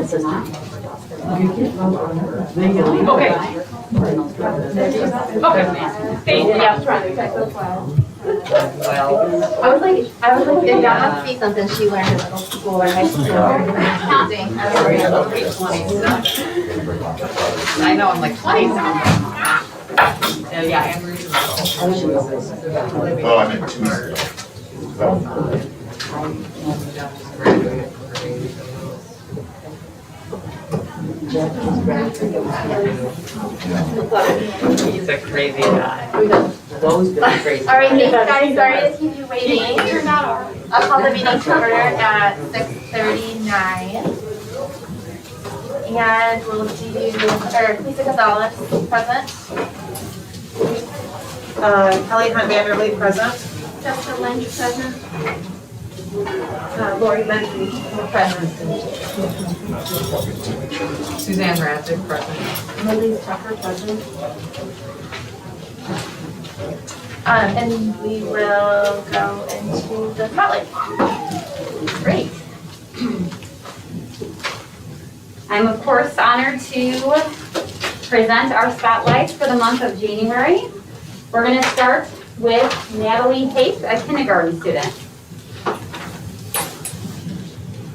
Okay. Okay. Thank you. Well, I was like, if that must be something she learned in middle school or high school. Counting. I know, I'm like 20 something. Yeah, Amber. Oh, I meant Tuesday. He's a crazy guy. Those are crazy. All right, thanks guys, sorry to keep you waiting. I'll call the meeting to order at 6:39. And we'll do, Lisa Gonzalez, present. Kelly Hunt Vanderleet, present. Jessica Lynch, present. Lori Lindsay, present. Suzanne Radzik, present. Lily's Tucker, present. And we will go into the spotlight. Great. I'm of course honored to present our spotlights for the month of January. We're going to start with Natalie Hake, a kindergarten student.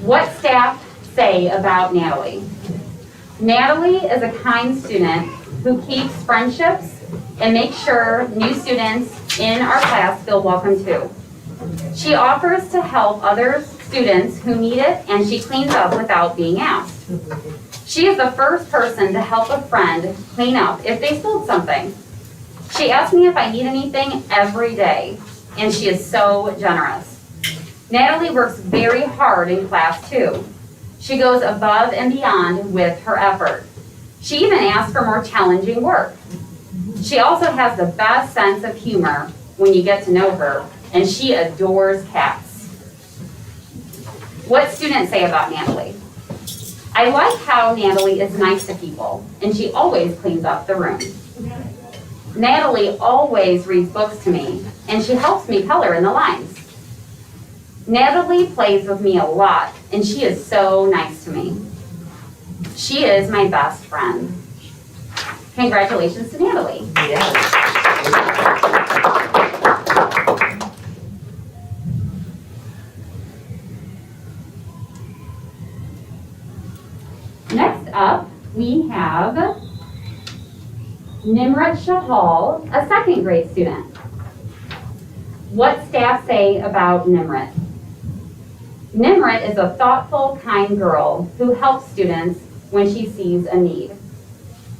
What staff say about Natalie? Natalie is a kind student who keeps friendships and makes sure new students in our class feel welcome too. She offers to help other students who need it, and she cleans up without being asked. She is the first person to help a friend clean up if they spilled something. She asks me if I need anything every day, and she is so generous. Natalie works very hard in class too. She goes above and beyond with her effort. She even asks for more challenging work. She also has the best sense of humor when you get to know her, and she adores cats. What students say about Natalie? I like how Natalie is nice to people, and she always cleans up the room. Natalie always reads books to me, and she helps me color in the lines. Natalie plays with me a lot, and she is so nice to me. She is my best friend. Congratulations to Natalie. Next up, we have Nimrat Shahal, a second grade student. What staff say about Nimrat? Nimrat is a thoughtful, kind girl who helps students when she sees a need.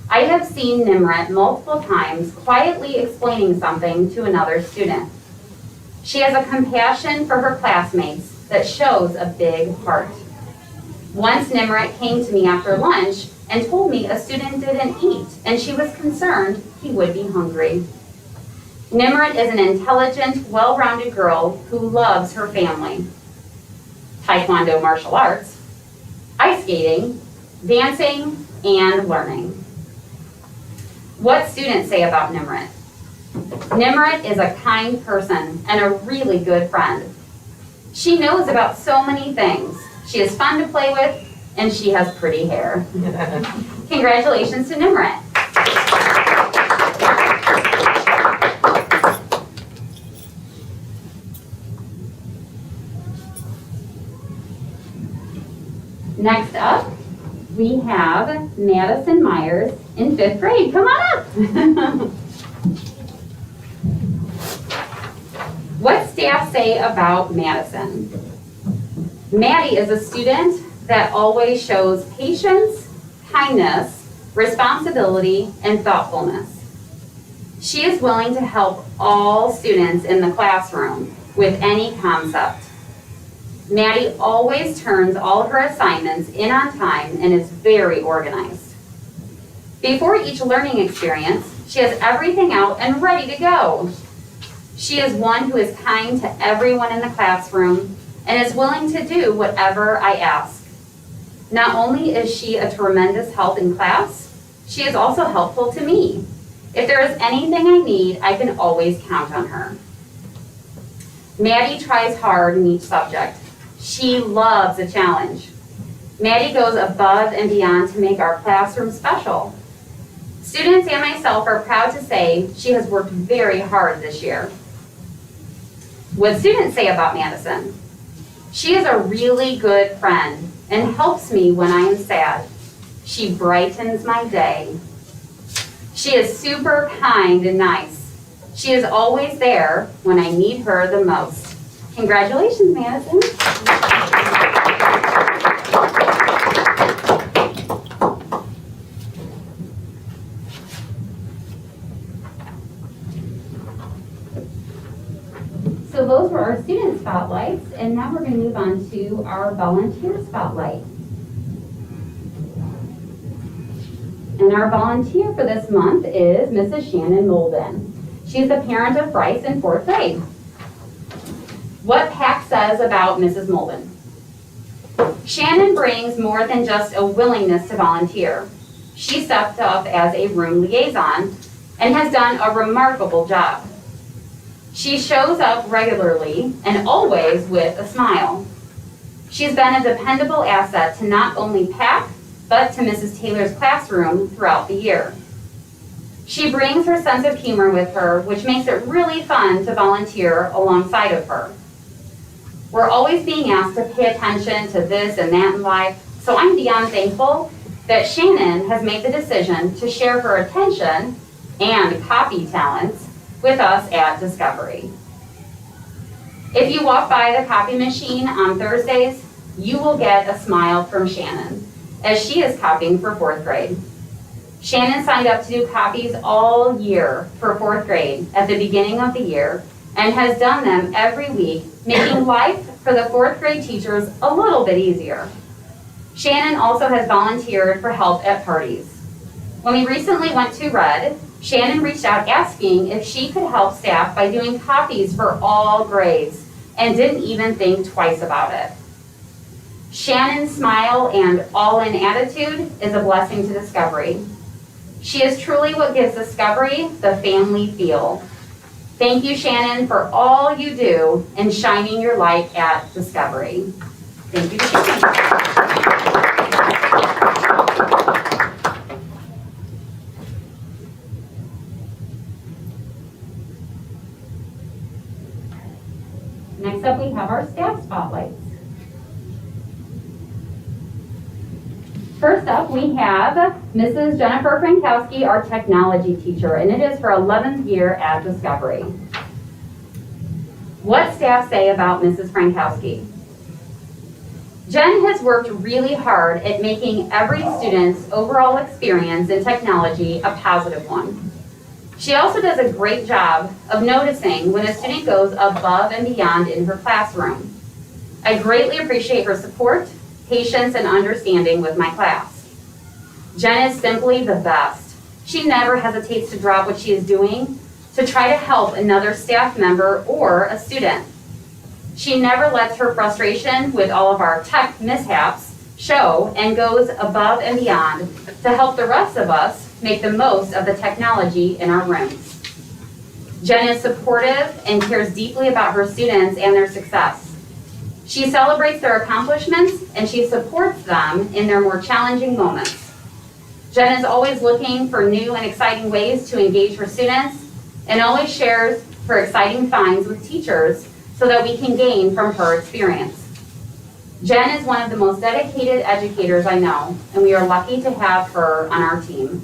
I have seen Nimrat multiple times quietly explaining something to another student. She has a compassion for her classmates that shows a big heart. Once Nimrat came to me after lunch and told me a student didn't eat and she was concerned he would be hungry. Nimrat is an intelligent, well-rounded girl who loves her family. Taekwondo martial arts, ice skating, dancing, and learning. What students say about Nimrat? Nimrat is a kind person and a really good friend. She knows about so many things. She is fun to play with, and she has pretty hair. Congratulations to Nimrat. Next up, we have Madison Myers in 5th grade. Come on up. What staff say about Madison? Maddie is a student that always shows patience, kindness, responsibility, and thoughtfulness. She is willing to help all students in the classroom with any concept. Maddie always turns all her assignments in on time and is very organized. Before each learning experience, she has everything out and ready to go. She is one who is kind to everyone in the classroom and is willing to do whatever I ask. Not only is she a tremendous help in class, she is also helpful to me. If there is anything I need, I can always count on her. Maddie tries hard in each subject. She loves a challenge. Maddie goes above and beyond to make our classroom special. Students and myself are proud to say she has worked very hard this year. What students say about Madison? She is a really good friend and helps me when I am sad. She brightens my day. She is super kind and nice. She is always there when I need her the most. Congratulations, Madison. So those were our student spotlights, and now we're going to move on to our volunteer spotlight. And our volunteer for this month is Mrs. Shannon Molden. She's the parent of Bryce in 4th grade. What PAC says about Mrs. Molden. Shannon brings more than just a willingness to volunteer. She stepped up as a room liaison and has done a remarkable job. She shows up regularly and always with a smile. She's been a dependable asset to not only PAC, but to Mrs. Taylor's classroom throughout the year. She brings her sense of humor with her, which makes it really fun to volunteer alongside of her. We're always being asked to pay attention to this and that in life, so I'm beyond thankful that Shannon has made the decision to share her attention and copy talents with us at Discovery. If you walk by the copy machine on Thursdays, you will get a smile from Shannon, as she is copying for 4th grade. Shannon signed up to do copies all year for 4th grade at the beginning of the year and has done them every week, making life for the 4th grade teachers a little bit easier. Shannon also has volunteered for help at parties. When we recently went to Red, Shannon reached out asking if she could help staff by doing copies for all grades and didn't even think twice about it. Shannon's smile and all-in attitude is a blessing to Discovery. She is truly what gives Discovery the family feel. Thank you, Shannon, for all you do in shining your light at Discovery. Thank you, Shannon. Next up, we have our staff spotlights. First up, we have Mrs. Jennifer Frankowski, our technology teacher, and it is her 11th year at Discovery. What staff say about Mrs. Frankowski? Jen has worked really hard at making every student's overall experience in technology a positive one. She also does a great job of noticing when a student goes above and beyond in her classroom. I greatly appreciate her support, patience, and understanding with my class. Jen is simply the best. She never hesitates to drop what she is doing to try to help another staff member or a student. She never lets her frustration with all of our tech mishaps show and goes above and beyond to help the rest of us make the most of the technology in our rooms. Jen is supportive and cares deeply about her students and their success. She celebrates their accomplishments and she supports them in their more challenging moments. Jen is always looking for new and exciting ways to engage her students and always shares her exciting finds with teachers so that we can gain from her experience. Jen is one of the most dedicated educators I know, and we are lucky to have her on our team.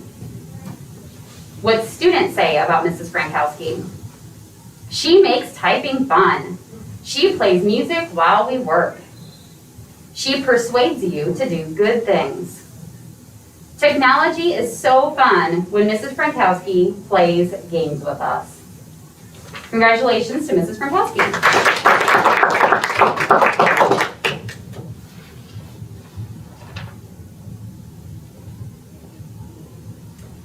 What students say about Mrs. Frankowski? She makes typing fun. She plays music while we work. She persuades you to do good things. Technology is so fun when Mrs. Frankowski plays games with us. Congratulations to Mrs. Frankowski.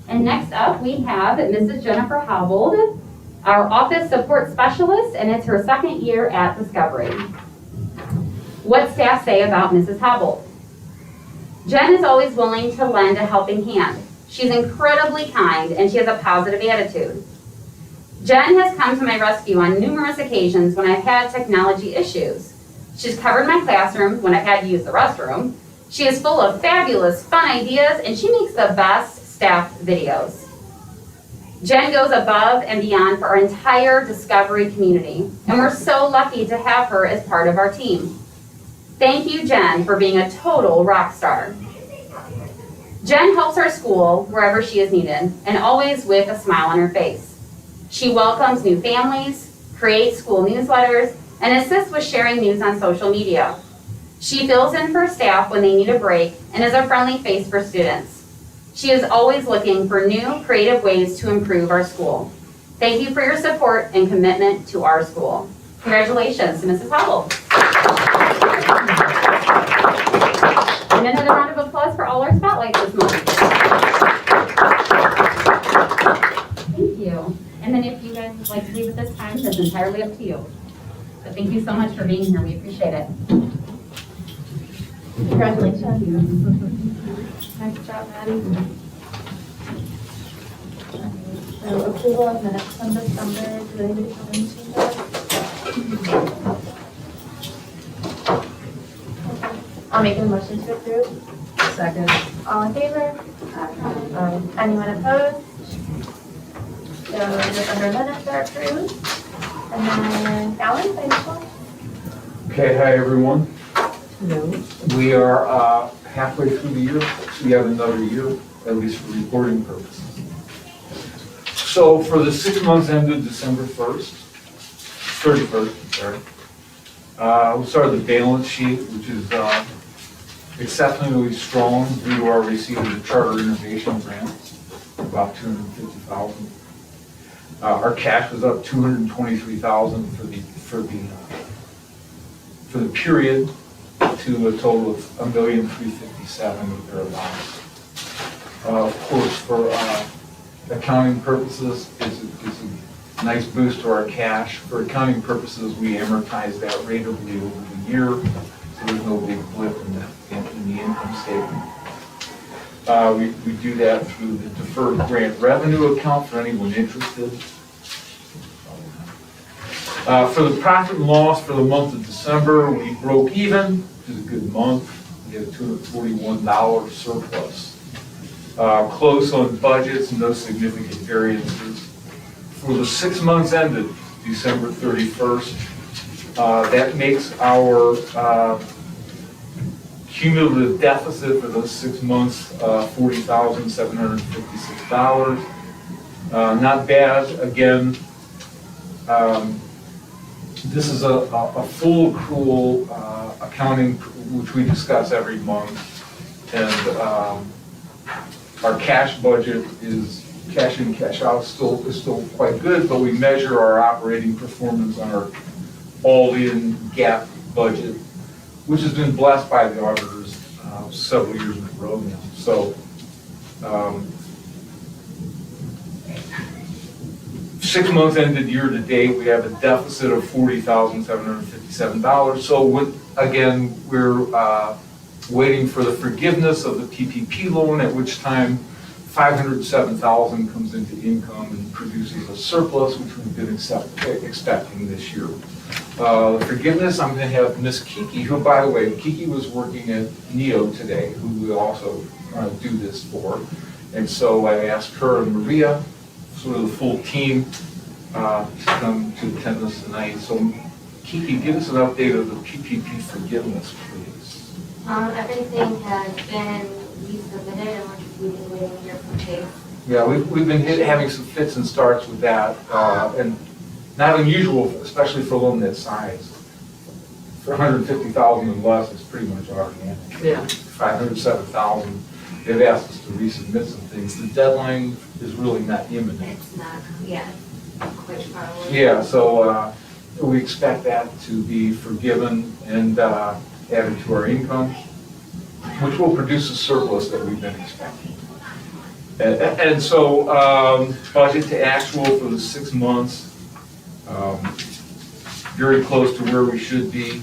And next up, we have Mrs. Jennifer Havold, our office support specialist, and it's her 2nd year at Discovery. What staff say about Mrs. Havold? Jen is always willing to lend a helping hand. She's incredibly kind and she has a positive attitude. Jen has come to my rescue on numerous occasions when I've had technology issues. She's covered my classroom when I've had to use the restroom. She is full of fabulous, fun ideas, and she makes the best staff videos. Jen goes above and beyond for our entire Discovery community, and we're so lucky to have her as part of our team. Thank you, Jen, for being a total rock star. Jen helps our school wherever she is needed, and always with a smile on her face. She welcomes new families, creates school newsletters, and assists with sharing news on social media. She fills in for staff when they need a break and is a friendly face for students. She is always looking for new, creative ways to improve our school. Thank you for your support and commitment to our school. Congratulations to Mrs. Hubble. And another round of applause for all our spotlights this month. Thank you. And then if you guys would like to leave at this time, that's entirely up to you. But thank you so much for being here. We appreciate it. Congratulations. Nice job, Maddie. So approval of minutes from December, do anybody have anything to add? I'll make a motion to approve. Second. All in favor? Anyone opposed? So the December minutes are approved. And then Alan, financial? Okay, hi everyone. No. We are halfway through the year, so we have another year, at least for reporting purposes. So for the 6 months ended December 31st, sorry. We'll start with the balance sheet, which is exceptionally strong due to our receipt of the Charter Innovation Grant, about $250,000. Our cash was up $223,000 for the period, to a total of $1,357,000 or thereabouts. Of course, for accounting purposes, it's a nice boost to our cash. For accounting purposes, we amortize that ratably over the year, so there's no big blip in the income statement. We do that through the deferred grant revenue account for anyone interested. For the profit and loss for the month of December, we broke even, which is a good month. We had a $241 surplus. Close on budgets, no significant variances. For the 6 months ended December 31st, that makes our cumulative deficit for those 6 months $40,756. Not bad. Again, this is a full accrual accounting, which we discuss every month, and our cash budget is cash in, cash out is still quite good, but we measure our operating performance on our all-in GAAP budget, which has been blessed by the auditors several years in a row now. So 6 months ended year to date, we have a deficit of $40,757. So again, we're waiting for the forgiveness of the PPP loan, at which time $507,000 comes into income and produces a surplus, which we've been expecting this year. The forgiveness, I'm going to have Miss Kiki, who, by the way, Kiki was working at NEO today, who we also do this for. And so I asked her and Maria, sort of the full team, to come to attend this tonight. So Kiki, give us an update of the PPP forgiveness, please. Everything has been resubmitted and we're just waiting here for pay. Yeah, we've been having some fits and starts with that, and not unusual, especially for a loan that size. For $150,000 and less, it's pretty much automatic. Yeah. $507,000, they've asked us to resubmit some things. The deadline is really not imminent. It's not, yeah, quite far away. Yeah, so we expect that to be forgiven and added to our income, which will produce a surplus that we've been expecting. And so budget to actual for the 6 months, very close to where we should be.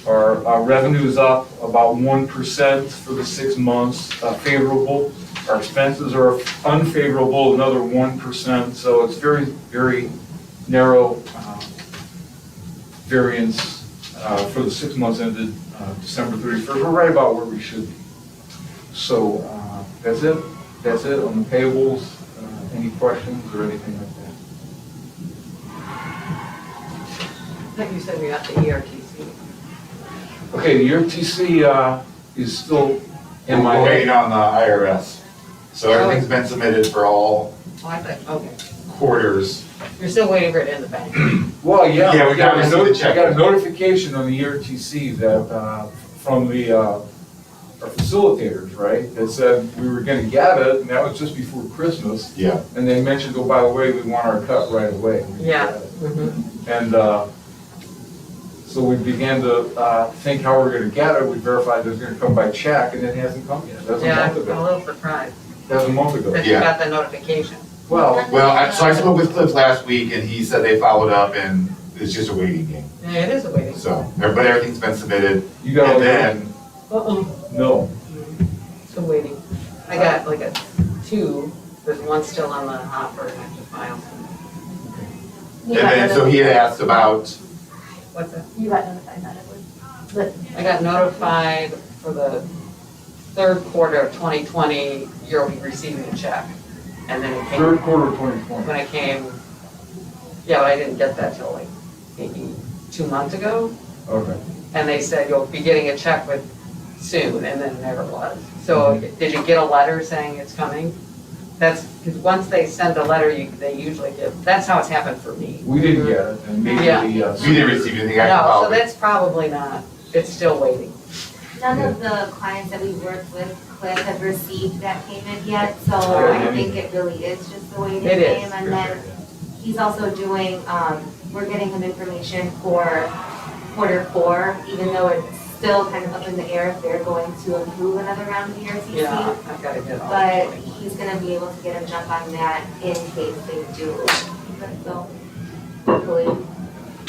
Our revenue is up about 1% for the 6 months, favorable. Our expenses are unfavorable, another 1%. So it's very, very narrow variance for the 6 months ended December 31st. We're right about where we should be. So that's it. That's it on the payables. Any questions or anything like that? I think you said we got the ERTC. Okay, the ERTC is still in my We're waiting head. on the IRS. So everything's been submitted for all Oh, I thought, okay. quarters. You're still waiting for it in the bank. Well, yeah. Yeah, we gotta receive the check. I got a notification on the ERTC that, from the, our facilitators, right? That said we were gonna get it, and that was just before Christmas. Yeah. And they mentioned, oh, by the way, we want our cut right away. We Yeah. got it. Mhm. And so we began to think how we're gonna get it. We verified it was gonna come by check, and it hasn't come yet. That's a Yeah, month I'm a ago. little surprised That's a month ago. that you Yeah. got the notification. Well, So I spoke with Cliff last week and he said they followed up and it's just a waiting game. Yeah, it is a waiting. So, but everything's been submitted. you got And all that? then, No. Still waiting. I got like two, there's one still on the hopper and I have to file. You and got then, so he had asked about, What's that? You got notified that it was, I got notified for the third quarter of 2020, you'll be receiving a check. And then it came, Third quarter of 2020. when I came, yeah, but I didn't get that till like maybe 2 months ago. Okay. And they said you'll be getting a check with soon, and then it never was. So did you get a letter saying it's coming? That's, because once they send a letter, they usually give, that's how it's happened for me. We didn't get it, and maybe Yeah. the, you didn't receive anything, I No, so followed it. that's probably not, it's still waiting. None of the clients that we worked with, Cliff, have received that payment yet, so Yeah. I think it really is just a waiting It is. game. And then he's also doing, we're getting him information for Q4, even though it's still kind of up in the air if they're going to approve another round of ERTC. Yeah, I've got to get all. But he's gonna be able to get a jump on that in case they do. So hopefully,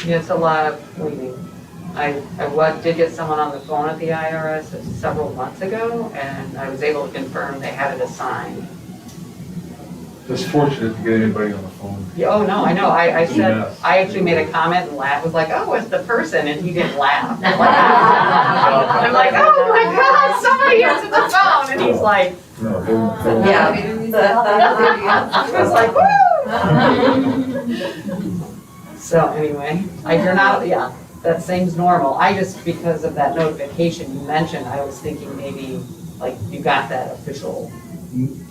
Yeah, it's a lot of waiting. Did get someone on the phone at the IRS several months ago, and I was able to confirm they had it assigned. It's fortunate to get anybody on the phone. Yeah, oh, no, I know, I said, Yes. I actually made a comment and laughed, was like, oh, it's the person, and he didn't laugh. I'm like, oh my God, somebody answered the phone, and he's like, No, they- yeah. I was like, woo! So anyway, you're not, yeah, that seems normal. I just, because of that notification you mentioned, I was thinking maybe, like, you got that official.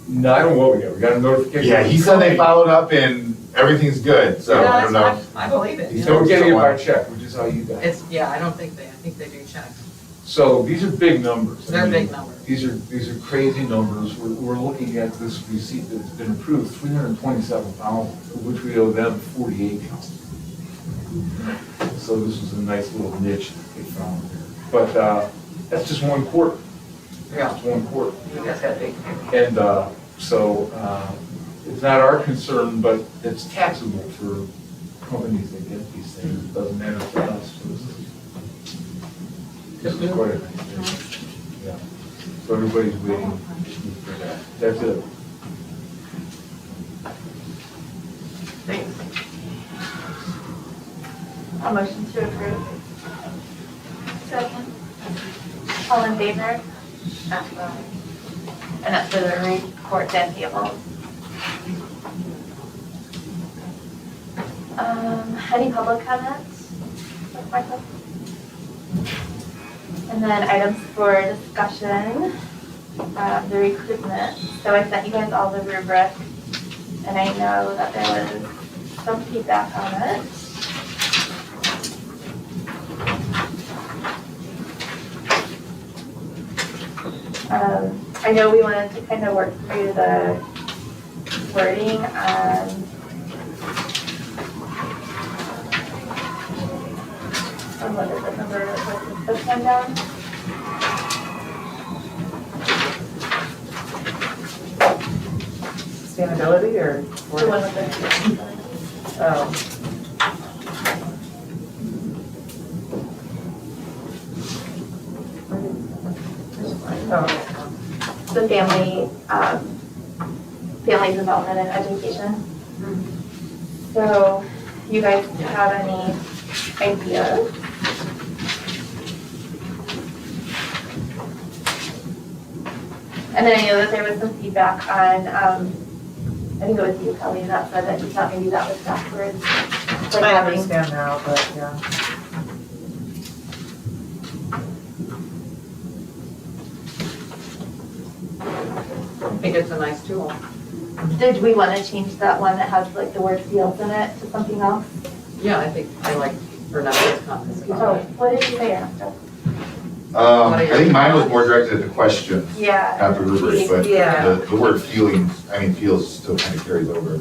No, I don't know what we got. We got a notification. Yeah, he said they followed up and everything's good, so Yeah, I don't know. that's- I believe it. He's So we're doing getting it by someone. check, which is how you got it. It's, yeah, I think they do checks. So these are big numbers. I They're mean, big numbers. These are crazy numbers. We're looking at this receipt that's been approved, 327,000, of which we owe them 48,000. So this is a nice little niche that they found there. But that's just one quarter. Yeah, That's one quarter. you guys got big. And so it's not our concern, but it's taxable for companies that get these things. It doesn't matter to us. So this is quite a nice thing. Yeah. So everybody's waiting for that. That's it. Thanks. a motion to approve. Second. All in favor? And that's for the court and payables. Any public comments? And then items for discussion, the recruitment. So I sent you guys all the rubric, and I know that there was some feedback on it. I know we wanted to kind of work through the wording on what is it, number, what's this one down? Sustainability or? The one with the. Oh. Oh. The family, family development and education. So, you guys have any ideas? And then I know that there was some feedback on, I think it was you, Kelly, that said that you thought maybe that was backwards. Like I having, understand now, but yeah. I think it's a nice tool. did we want to change that one that has like the word fields in it to something else? Yeah, I think I like Ernesto's comments Oh, about it. what did you say, Ernesto? I think mine was more directed at the question, Yeah. not the rubric, but Yeah. the word feelings, feels still kind of carries over.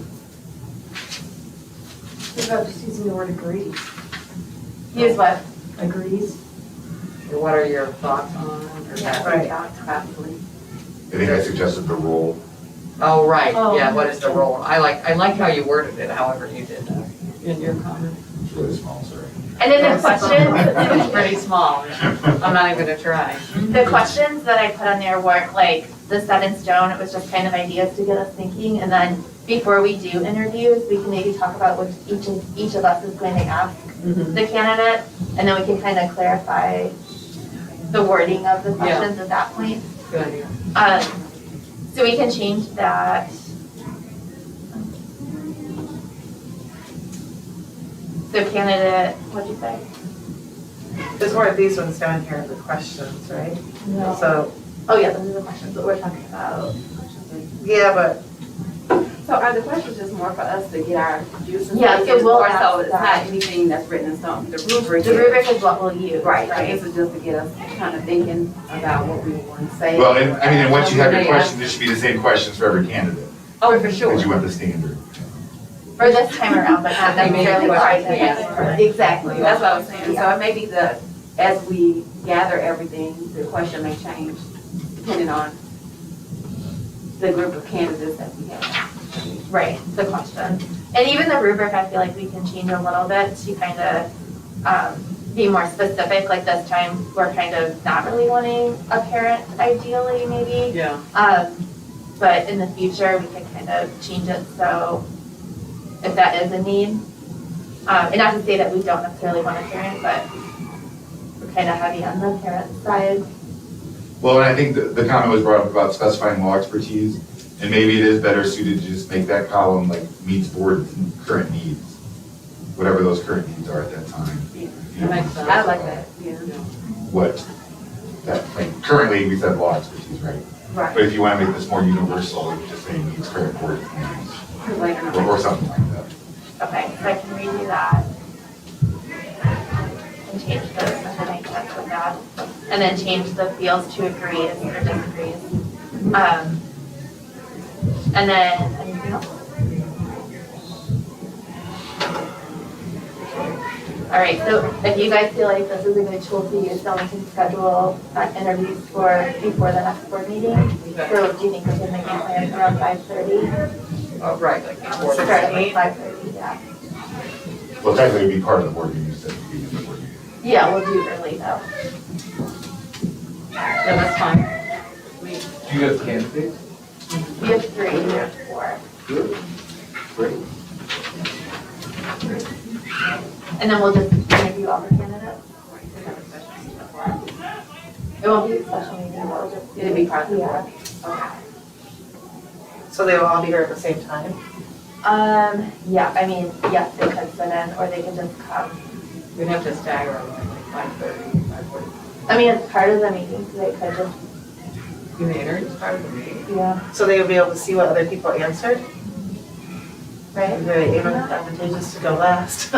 What about just using the word agrees? Use what? Agrees? Or what are your thoughts on, or that? Right. Absolutely. I think I suggested the role. Oh, right, Oh. yeah, what is the role? I like how you worded it, however you did that in your comment. It's really small, sorry. And then the It's questions, pretty small, I'm not even gonna try. the questions that I put on there weren't like the set in stone, it was just kind of ideas to get us thinking. And then before we do interviews, we can maybe talk about what each of us is going to ask the candidate. And then we can kind of clarify the wording of the questions at that point. Good idea. So we can change that. So candidate, what'd you say? There's more of these ones down here, the questions, right? No. So, Oh yeah, those are the questions that we're talking about. yeah, but So are the questions just more for us to get our juices? Yeah, so we'll Or ask so it's that. not anything that's written in stone, the rubric. The rubric is what we'll use. Right, so this is just to get us kind of thinking about what we want to say. Well, and once you have your questions, it should be the same questions for every candidate, Oh, for sure. because you went the standard. For this time around, but not They made necessarily the twice. questions. Exactly. That's what I was saying, so it may be that as we gather everything, the question may change depending on the group of candidates that we have. Right, the question. And even the rubric, I feel like we can change a little bit to kind of be more specific. Like this time, we're kind of not really wanting a parent ideally, maybe. Yeah, But in the future, we can kind of change it so if that is a need. And not to say that we don't necessarily want a parent, but we're kind of heavy on the parent side. Well, and I think the comment was brought up about specifying law expertise, and maybe it is better suited to just make that column like meets board current needs, whatever those current needs are at that time. You that makes sense. I like that, yeah. What, that, like, currently we said law expertise, right? Right. But if you want to make this more universal, you just say needs current board needs, Later on. or something like that. Okay, so I can redo that. And change the definition with that. And then change the fields to agrees or disagrees. And then, anything else? All right, so if you guys feel like this is a good tool to use, then we can schedule interviews before the next board meeting. So do you think we can make it plan around 5:30? oh, right, like before. Start at 5:30, yeah. Well, technically it'd be part of the board meeting, you said it'd be in the board meeting. Yeah, we'll do early though. Yeah, that's fine. Do you have candidates? We have 3, we have 4. Good, great. And then we'll just interview all the candidates. It won't be a special meeting, it'll just. It'll be part of the Yeah. board. so they will all be here at the same time? Yeah, I mean, yes, they could sit in, or they could just come. We'd have to stagger them, like 5:30, 5:40. I mean, it's part of the meeting, so they could just, You may enter, it's part of the meeting. yeah, So they will be able to see what other people answered? right? Very advantageous to go last.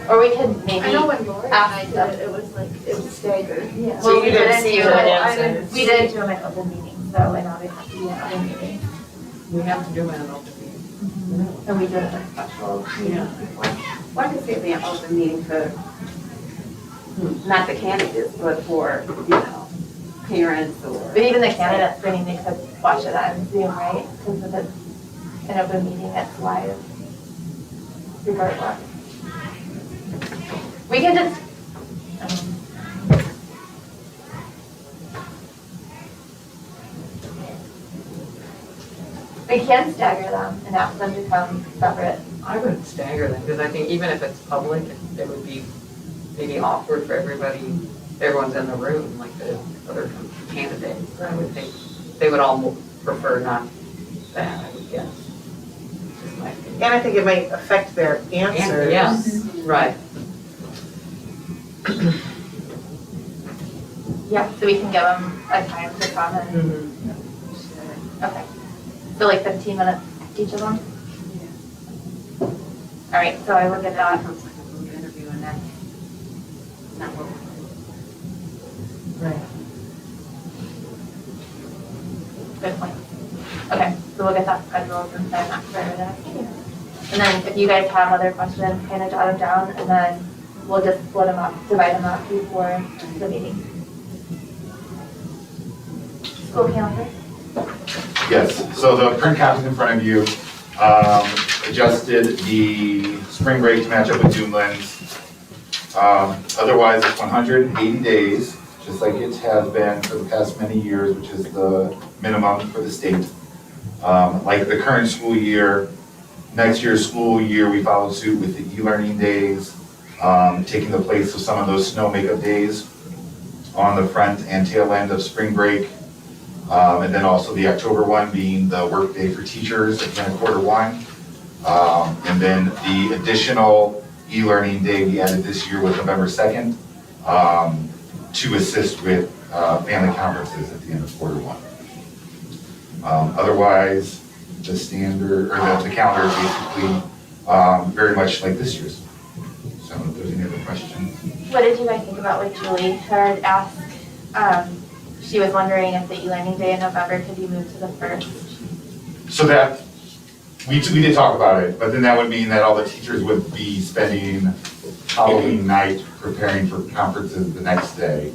Or we could maybe. I know when Lori and I did ask it, it was like, it was staggered. Yeah. So you didn't see do the it- answers? We didn't do them in open meetings, so, and now they have to be in open meetings. We have to do it in an open meeting. And we did it in special meetings before. Well, I could see it being an open meeting for, not the candidates, but for, parents or. But even the candidates, I mean, they could watch it on Zoom, right? Because if it's an open meeting, it's live regardless. We can just, we can stagger them and ask them to come separate. I would stagger them, because I think even if it's public, it would be maybe awkward for everybody, everyone's in the room, like the other candidates. I would think they would all prefer not that, I would guess. Just my opinion. And I think it might affect their answers. Yes, right. Yeah, so we can give them a time to come and, okay. So like 15 minutes each of them? All right, so I will get that. Interview and that's not what we're. Right. Good point. Okay, so we'll get that scheduled and sign that for the next meeting. And then if you guys have other questions, kind of jot them down, and then we'll just split them up, divide them up before the meeting. School calendar? Yes, so the print copies in front of you, adjusted the spring break to match up with Dunelands. Otherwise, it's 180 days, just like it has been for the past many years, which is the minimum for the state. Like the current school year, next year's school year, we followed suit with the e-learning days, taking the place of some of those snow makeup days on the front and tail end of spring break. And then also the October one being the work day for teachers at the end of Q1. And then the additional e-learning day we added this year was November 2nd to assist with family conferences at the end of Q1. Otherwise, the standard, or the calendar is basically very much like this year's. So if there's any other questions. What did you guys think about what Julie had asked? She was wondering if the e-learning day in November could be moved to the 1st. So that, we did talk about it, but then that would mean that all the teachers would be spending Halloween night preparing for conferences the next day.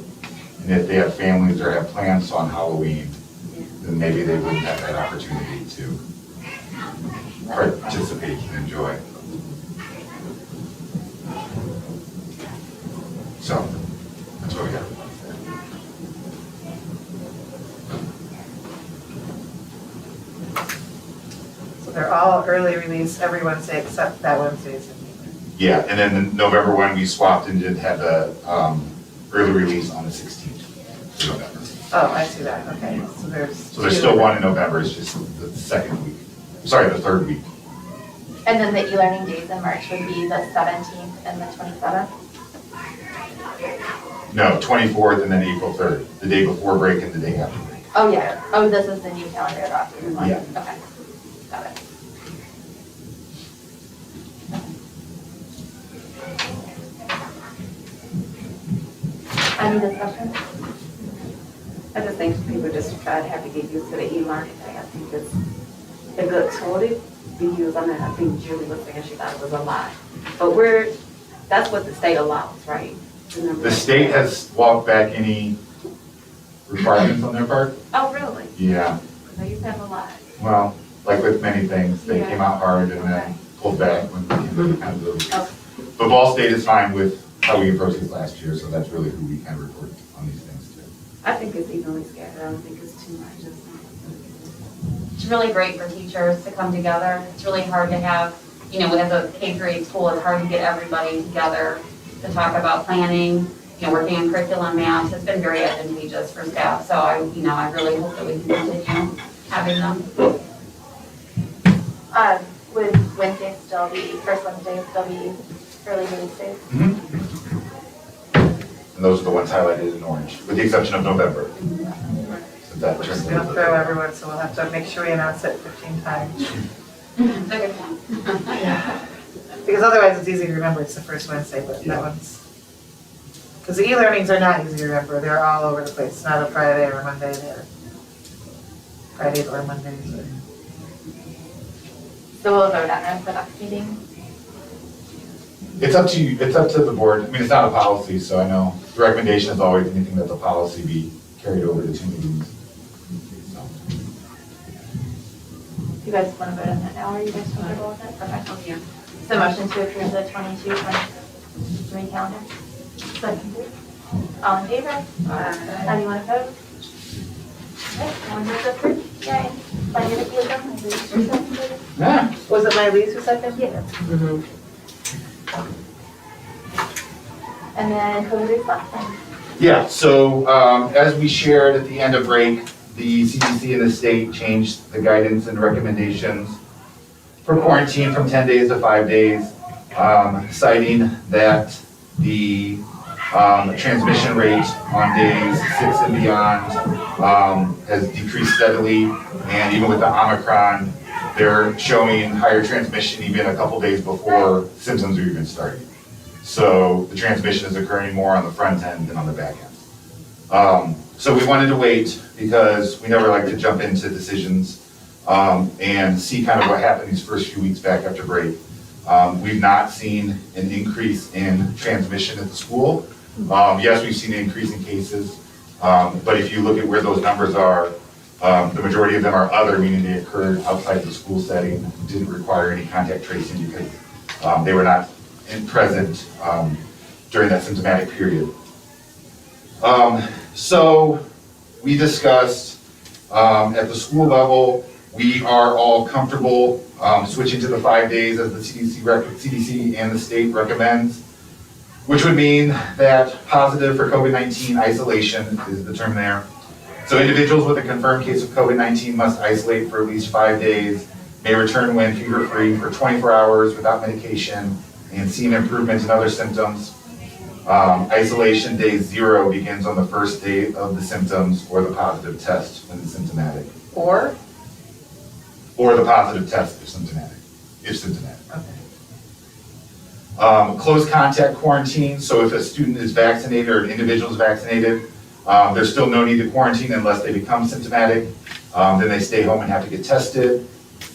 And if they have families or have plans on Halloween, then maybe they wouldn't have that opportunity to participate and enjoy. So, that's what we got. So they're all early release every Wednesday except that Wednesday's in Yeah, and then the November one, we swapped and did have the early release on the 16th of November. Oh, I see that, okay. So there's. So there's still one in November, it's just the second week, sorry, the third week. And then the e-learning days in March would be the 17th and the 27th? No, 24th and then April 3rd, the day before break and the day after break. Oh, yeah. Oh, this is the new calendar adopted. Yeah. Okay, got it. Any discussion? I just think people just have to get used to the e-learning thing. I think it's a good tool to be used. I mean, I think Julie was saying she thought it was a lot. But that's what the state allows, right? The state has walked back any requirements on their part? Oh, really? Yeah, So you have a lot. well, like with many things, they Yeah. came out hard and then pulled back when it came to kind of the. Okay. But Ball State is fine with how we approached this last year, so that's really who we kind of report on these things to. I think it's evenly scattered. I don't think it's too much. It's really great for teachers to come together. It's really hard to have, as a K-8 school, it's hard to get everybody together to talk about planning, working on curriculum maps. It's been very advantageous for staff. So I really hope that we can continue having them. Would Wednesday still be, first Wednesday still be early release days? And those are the ones highlighted in orange, with the exception of November. So that We're turns just gonna into. throw everyone, so we'll have to make sure we announce it 15 times. It's a good one. Because otherwise it's easy to remember, it's the first Wednesday, but that one's. Because the e-learnings are not easy to remember, they're all over the place, not a Friday or a Monday, they're Fridays or Mondays. So we'll vote on it at the next meeting. It's up to you, it's up to the board. I mean, it's not a policy, so I know the recommendation is always anything that's a policy be carried over to 2 meetings. So, You guys want to vote on that now, or are you guys comfortable with it? Okay. Oh, yeah. So motion to approve the 22-23 calendar. Second. All in favor? Anyone opposed? Okay, calendar is approved. Yay. Plenty of you them. Yeah. Was it my lease who seconded? Yeah. And then COVID response time. Yeah, so as we shared at the end of break, the CDC and the state changed the guidance and recommendations for quarantine from 10 days to 5 days, citing that the transmission rate on days 6 and beyond has decreased steadily, and even with the Omicron, they're showing higher transmission even a couple days before symptoms are even starting. So the transmission is occurring more on the front end than on the back end. So we wanted to wait because we never like to jump into decisions and see kind of what happened these first few weeks back after break. We've not seen an increase in transmission at the school. Yes, we've seen an increase in cases, but if you look at where those numbers are, the majority of them are other, meaning they occurred outside the school setting, didn't require any contact tracing because they were not present during that symptomatic period. So we discussed at the school level, we are all comfortable switching to the 5 days as the CDC and the state recommends, which would mean that positive for COVID-19 isolation is the term there. So individuals with a confirmed case of COVID-19 must isolate for at least 5 days, may return when fever-free for 24 hours without medication and see an improvement in other symptoms. Isolation day 0 begins on the first day of the symptoms or the positive test when symptomatic. Or, Or the positive test if symptomatic. Close contact quarantine, so if a student is vaccinated or an individual is vaccinated, there's still no need to quarantine unless they become symptomatic. Then they stay home and have to get tested.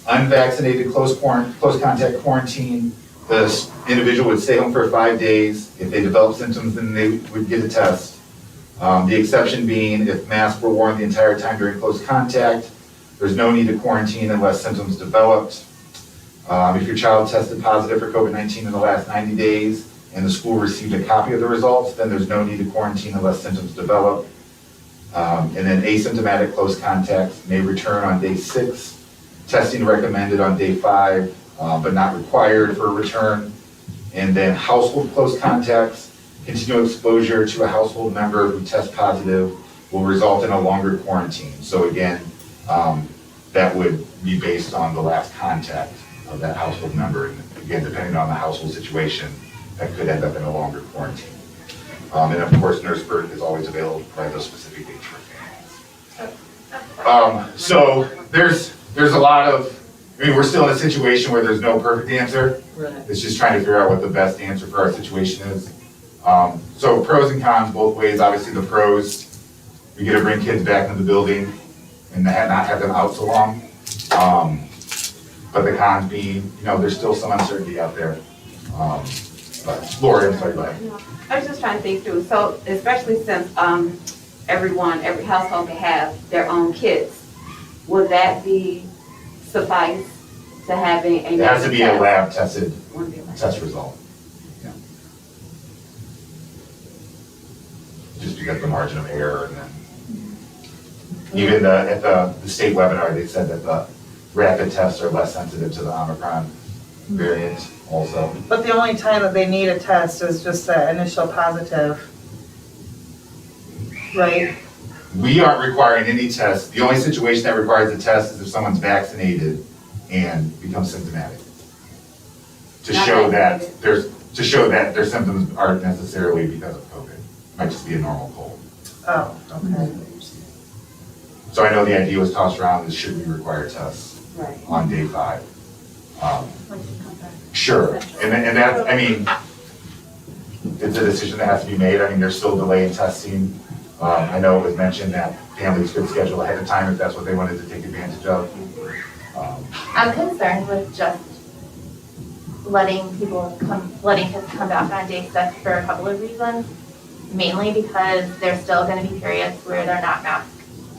Unvaccinated close contact quarantine, the individual would stay home for 5 days. If they develop symptoms, then they would get a test. The exception being if masks were worn the entire time during close contact, there's no need to quarantine unless symptoms developed. If your child tested positive for COVID-19 in the last 90 days and the school received a copy of the results, then there's no need to quarantine unless symptoms develop. And then asymptomatic close contacts may return on day 6. Testing recommended on day 5, but not required for a return. And then household close contacts, continual exposure to a household member who tests positive will result in a longer quarantine. So again, that would be based on the last contact of that household member. And again, depending on the household situation, that could end up in a longer quarantine. And of course, NurseBird is always available by those specific dates for families. So there's a lot of, we're still in a situation where there's no perfect answer. right, It's just trying to figure out what the best answer for our situation is. So pros and cons both ways. Obviously the pros, we get to bring kids back into the building and not have them out so long. But the cons being, there's still some uncertainty out there. But Lori, I'm sorry, go ahead. I was just trying to think through, so especially since every household can have their own kids, would that be suffice to having a? It has to be a lab tested Wouldn't be a lab. test result. Yeah. Just because of the margin of error, and then even at the state webinar, they said that the rapid tests are less sensitive to the Omicron variant also. But the only time that they need a test is just that initial positive, right? We aren't requiring any tests. The only situation that requires a test is if someone's vaccinated and becomes symptomatic. To Not show that vaccinated. their symptoms aren't necessarily because of COVID. It might just be a normal cold. Oh, okay. So I know the idea was tossed around is should we require tests Right. on day 5? Sure, and that's, it's a decision that has to be made. There's still delay in testing. I know it was mentioned that families could schedule ahead of time if that's what they wanted to take advantage of. I'm concerned with just letting kids come back on day 6 for a couple of reasons. Mainly because there's still gonna be periods where they're not masked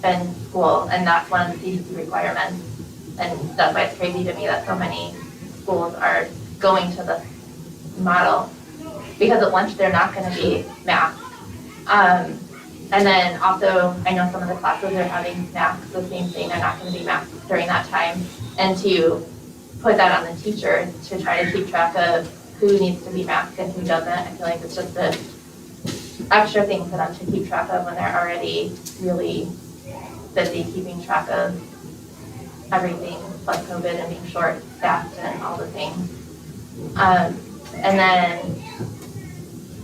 in school, and that's one of the CDC requirements. And that's why it's crazy to me that so many schools are going to this model, because at lunch they're not gonna be masked. And then also, I know some of the classes are having masks, the same thing, they're not gonna be masked during that time. And to put that on the teacher to try to keep track of who needs to be masked and who doesn't, I feel like it's just a extra thing for them to keep track of when they're already really busy keeping track of everything, plus COVID and being short-staffed and all the things. And then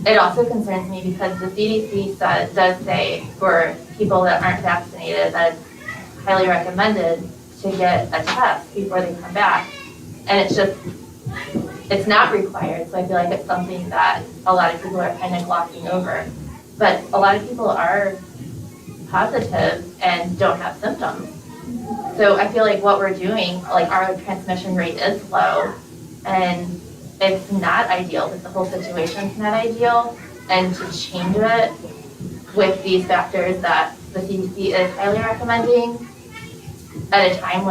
it also concerns me because the CDC does say for people that aren't vaccinated that it's highly recommended to get a test before they come back. And it's not required, so I feel like it's something that a lot of people are kind of glossing over. But a lot of people are positive and don't have symptoms. So I feel like what we're doing, like our transmission rate is low and it's not ideal, because the whole situation's not ideal. And to change it with these factors that the CDC is highly recommending at a time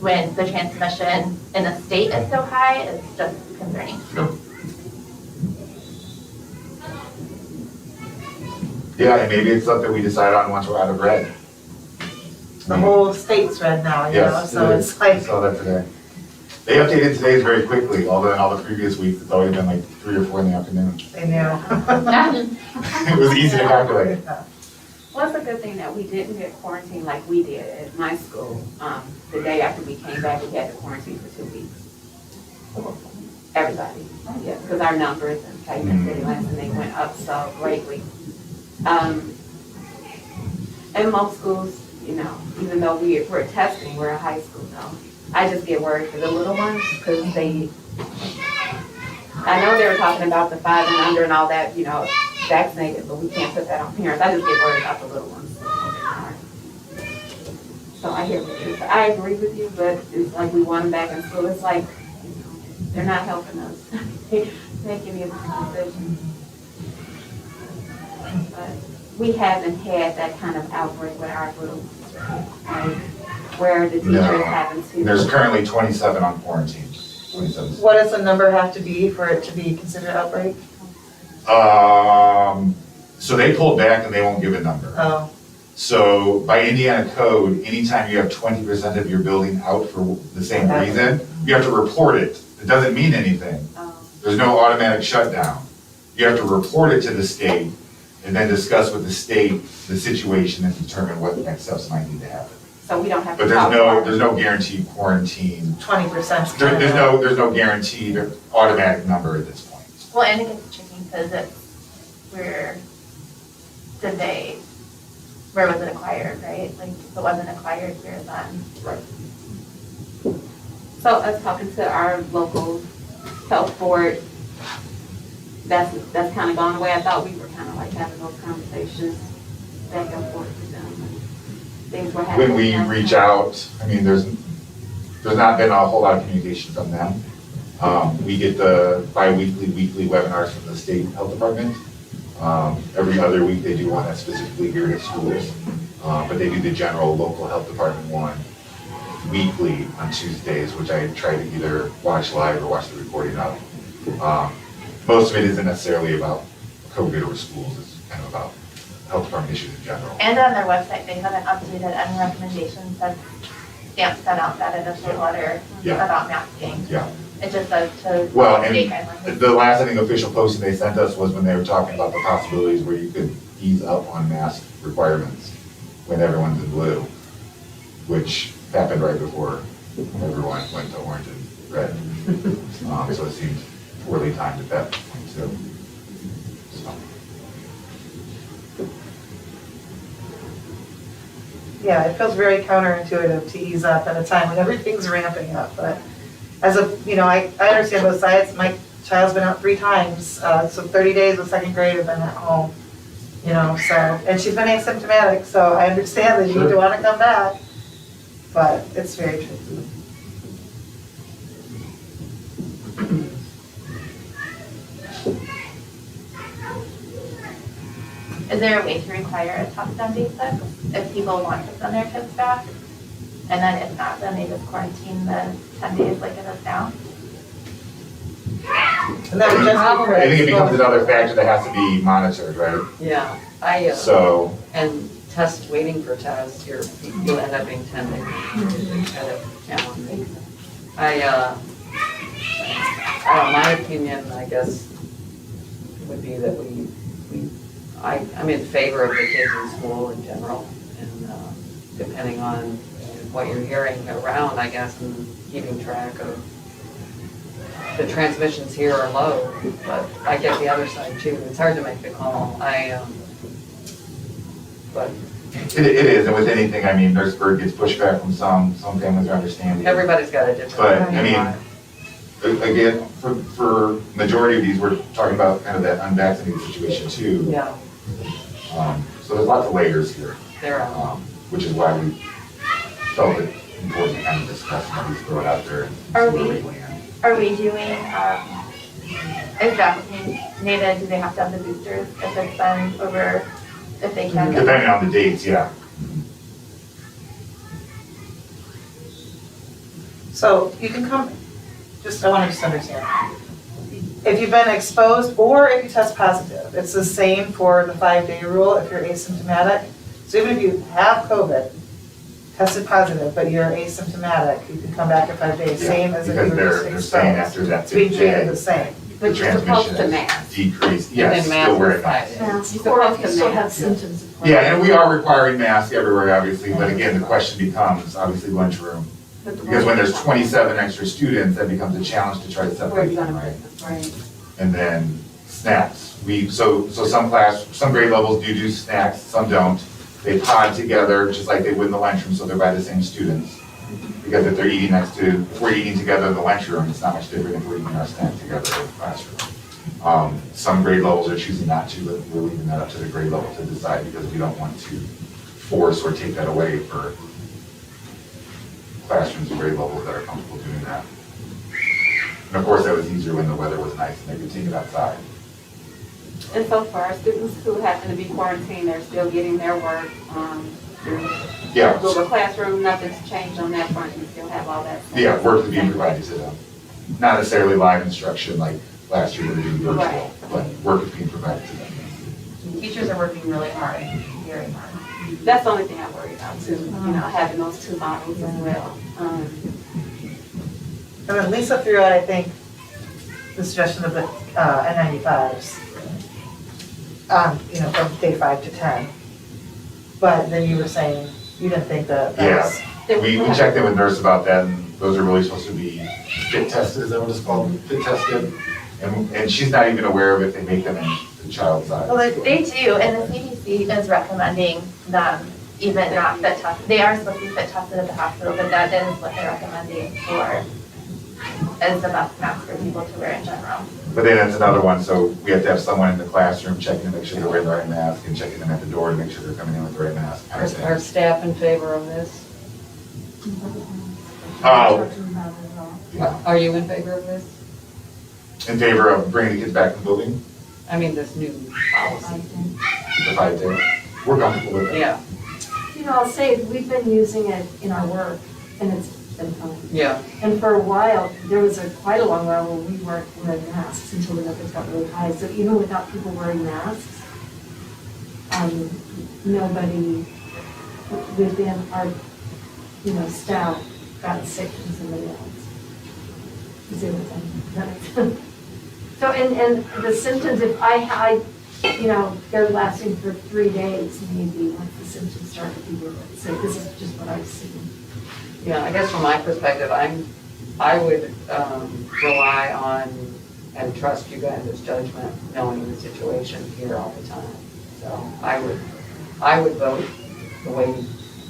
when the transmission in the state is so high, is just concerning. Yeah, and maybe it's something we decide on once we're out of red. The whole state's red now, you know, Yes, so it it's is. I like, saw that today. They updated today's very quickly, although in all the previous weeks, it's always been like 3 or 4 in the afternoon. they knew. It was easy to calculate. Well, it's a good thing that we didn't get quarantined like we did at my school. The day after we came back, we had to quarantine for 2 weeks. Everybody, yeah, because our numbers in Calumet City, Lansing, they went up so greatly. And most schools, you know, even though we're testing, we're a high school now. I just get worried for the little ones, because I know they were talking about the 5 and under and all that, you know, vaccinated, but we can't put that on parents. I just get worried about the little ones. So I hear what you're saying. I agree with you, but it's like we want them back in school. It's like, you know, they're not helping us make any of these decisions. But we haven't had that kind of outbreak with our little, like, where the teacher No. is having to. There's currently 27 on quarantine, 27. What does the number have to be for it to be considered outbreak? So they pulled back and they won't give a number. Oh, So by Indiana code, anytime you have 20% of your building out for the same reason, you have to report it. It doesn't mean anything. There's no automatic shutdown. You have to report it to the state and then discuss with the state the situation and determine what the next steps might need to happen. So we don't have to. But talk about it. there's no guaranteed quarantine. 20%. There's no guaranteed automatic number at this point. Well, and it gets tricky because where was it acquired, right? Like, if it wasn't acquired here then. Right. So us talking to our local health board, that's kind of gone away. I thought we were kind of like having those conversations back and forth with them. Things were happening. When we reach out, I mean, there's not been a whole lot of communication from them. We get the bi-weekly, weekly webinars from the state health department. Every other week they do one that's specifically geared at schools. But they do the general local health department one weekly on Tuesdays, which I try to either watch live or watch the recording of. Most of it isn't necessarily about COVID or schools, it's kind of about health department issues in general. And on their website, they haven't updated any recommendations that Stamp sent out that initial letter Yeah. about masking. Yeah. It just says to Well, state and guidelines. the last, I think, official posting they sent us was when they were talking about the possibilities where you could ease up on mask requirements when everyone's in blue, which happened right before everyone went to orange and red. So it seemed poorly timed at that point too. So, Yeah, it feels very counterintuitive to ease up at a time when everything's ramping up, but as a, you know, I understand both sides. My child's been out 3 times, so 30 days with 2nd grade have been at home, you know, so, and she's been asymptomatic, so I understand that you need to wanna come back, but it's very tricky. Is there a way to require a test on day 6 if people want to send their kids back? And then if not, then they just quarantine the 10 days like it is now? And that would just be for I think it becomes exposure. another factor that has to be monitored, right? Yeah, So, and waiting for tests, you'll end up being 10 days, kind of challenging. I don't know, my opinion, I guess, would be that we I'm in favor of the kids in school in general, and depending on what you're hearing around, I guess, and keeping track of the transmissions here are low, but I get the other side too. It's hard to make the call. But It is, and with anything, I mean, Nurseburg gets pushback from some families are understanding. everybody's got a different. But, I mean, again, for majority of these, we're talking about kind of that unvaccinated situation too. Yeah, So there's lots of layers here, there are. which is why we felt it important to kind of discuss and at least throw it out there and see Are where we- we land. Are we doing, is vaccinated, do they have to have the boosters if it's been over, if they can get? Depending on the dates, yeah. So you can come, I want to just understand. If you've been exposed or if you test positive, it's the same for the 5-day rule if you're asymptomatic. So even if you have COVID, tested positive, but you're asymptomatic, you can come back in 5 days, same as if you Because were just they're saying exposed. after that It's being 5th treated day, the same. the But you're supposed to transmission mask. has decreased, And yes, then still wearing masks masks. is 5 days. Or if you still have have symptoms. Yeah, and we are requiring masks everywhere, obviously, but again, the question becomes, obviously, lunchroom. Because when there's 27 extra students, that becomes a challenge to try to separate them, right? Right. And then snacks, so some grade levels do snacks, some don't. They pod together, just like they would in the lunchroom, so they're by the same students. Because if they're eating if we're eating together in the lunchroom, it's not much different if we're eating our snack together in the classroom. Some grade levels are choosing not to, but we're leaving that up to the grade level to decide because we don't want to force or take that away for classrooms and grade levels that are comfortable doing that. And of course, that was easier when the weather was nice and they could take it outside. And so for our students who happen to be quarantined, they're still getting their work, through Yeah, Google Classroom, nothing's changed on that front, you still have all that. yeah, work is being provided to them. Not necessarily live instruction like last year we were doing virtual, Right. but work is being provided to them. Teachers are working really hard, very hard. That's the only thing I worry about too, having those two models as well. And then Lisa threw out, I think, the suggestion of the N95s, from day 5 to 10. But then you were saying you didn't think that was. We checked in with nurse about that, and those are really supposed to be fit tested, is that what it's called? Fit tested? And she's not even aware of if they make them in the child size. Well, they do, and the CDC is recommending them even not fit tested. They are supposed to be fit tested at the hospital, but that is what they're recommending for, as the best mask for people to wear in general. But then that's another one, so we have to have someone in the classroom checking to make sure they're wearing the right mask and checking them at the door to make sure they're coming in with the right mask. kind of thing. Are staff in favor of this? Oh, yeah. Are you in favor of this? In favor of bringing the kids back to the building, I mean, this new policy. the 5 day? We're comfortable with that. Yeah, I'll say, we've been using it in our work, and it's been fun. yeah. And for a while, there was quite a long while where we weren't wearing masks until the numbers got really high. So even without people wearing masks, nobody within our, staff got sick from somebody else. You see what I'm saying? Does that make sense? So, and the symptoms, if they're lasting for 3 days, maybe, once the symptoms start to be really sick. This is just what I've seen. Yeah, I guess from my perspective, I would rely on and trust you guys' judgment, knowing the situation here all the time. So I would vote the way